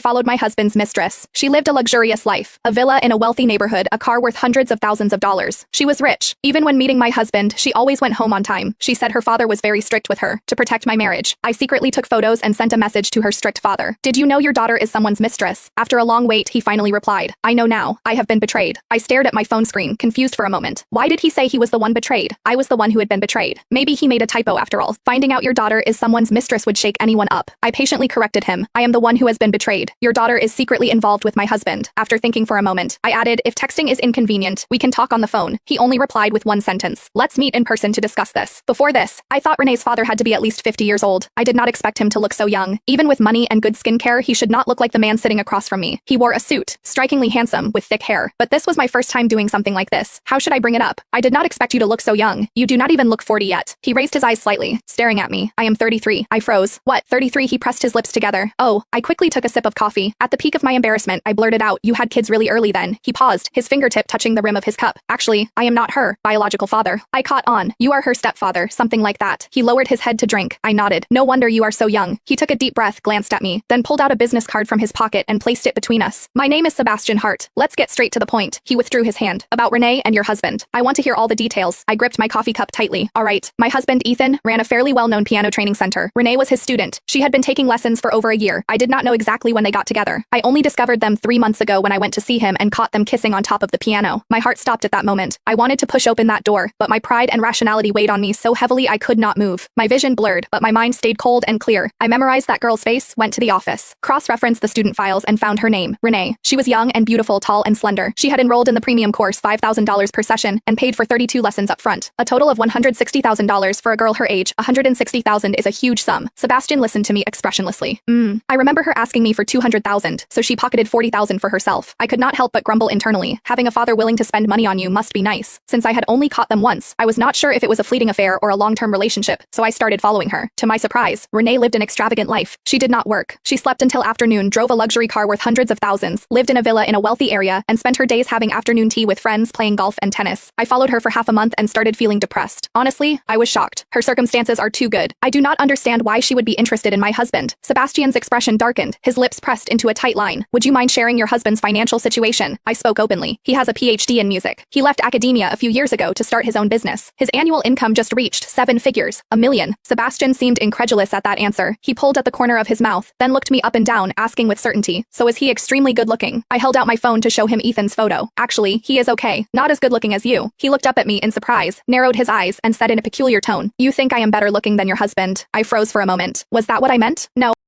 followed my husband's mistress. She lived a luxurious life, a villa in a wealthy neighborhood, a car worth hundreds of thousands of dollars. She was rich. Even when meeting my husband, she always went home on time. She said her father was very strict with her. To protect my marriage, I secretly took photos and sent a message to her strict father. Did you know your daughter is someone's mistress? After a long wait, he finally replied, I know now. I have been betrayed. I stared at my phone screen, confused for a moment. Why did he say he was the one betrayed? I was the one who had been betrayed. Maybe he made a typo after all. Finding out your daughter is someone's mistress would shake anyone up. I patiently corrected him. I am the one who has been betrayed. Your daughter is secretly involved with my husband. After thinking for a moment, I added, if texting is inconvenient, we can talk on the phone. He only replied with one sentence. Let's meet in person to discuss this. Before this, I thought Renee's father had to be at least 50 years old. I did not expect him to look so young. Even with money and good skincare, he should not look like the man sitting across from me. He wore a suit, strikingly handsome, with thick hair. But this was my first time doing something like this. How should I bring it up? I did not expect you to look so young. You do not even look 40 yet. He raised his eyes slightly, staring at me. I am 33. I froze. What, 33? He pressed his lips together. Oh, I quickly took a sip of coffee. At the peak of my embarrassment, I blurted out, you had kids really early then. He paused, his fingertip touching the rim of his cup. Actually, I am not her biological father. I caught on. You are her stepfather, something like that. He lowered his head to drink. I nodded. No wonder you are so young. He took a deep breath, glanced at me, then pulled out a business card from his pocket and placed it between us. My name is Sebastian Hart. Let's get straight to the point. He withdrew his hand. About Renee and your husband. I want to hear all the details. I gripped my coffee cup tightly. All right. My husband, Ethan, ran a fairly well-known piano training center. Renee was his student. She had been taking lessons for over a year. I did not know exactly when they got together. I only discovered them 3 months ago when I went to see him and caught them kissing on top of the piano. My heart stopped at that moment. I wanted to push open that door, but my pride and rationality weighed on me so heavily I could not move. My vision blurred, but my mind stayed cold and clear. I memorized that girl's face, went to the office, cross-referenced the student files and found her name, Renee. She was young and beautiful, tall and slender. She had enrolled in the premium course, $5,000 per session, and paid for 32 lessons up front. A total of $160,000 for a girl her age. $160,000 is a huge sum. Sebastian listened to me expressionlessly. I remember her asking me for $200,000, so she pocketed $40,000 for herself. I could not help but grumble internally. Having a father willing to spend money on you must be nice. Since I had only caught them once, I was not sure if it was a fleeting affair or a long-term relationship, so I started following her. To my surprise, Renee lived an extravagant life. She did not work. She slept until afternoon, drove a luxury car worth hundreds of thousands, lived in a villa in a wealthy area, and spent her days having afternoon tea with friends, playing golf and tennis. I followed her for half a month and started feeling depressed. Honestly, I was shocked. Her circumstances are too good. I do not understand why she would be interested in my husband. Sebastian's expression darkened, his lips pressed into a tight line. Would you mind sharing your husband's financial situation? I spoke openly. He has a PhD in music. He left academia a few years ago to start his own business. His annual income just reached 7 figures, $1 million. Sebastian seemed incredulous at that answer. He pulled at the corner of his mouth, then looked me up and down, asking with certainty, so is he extremely good looking? I held out my phone to show him Ethan's photo. Actually, he is okay. Not as good looking as you. He looked up at me in surprise, narrowed his eyes, and said in a peculiar tone, you think I am better looking than your husband? I froze for a moment. Was that what I meant? No.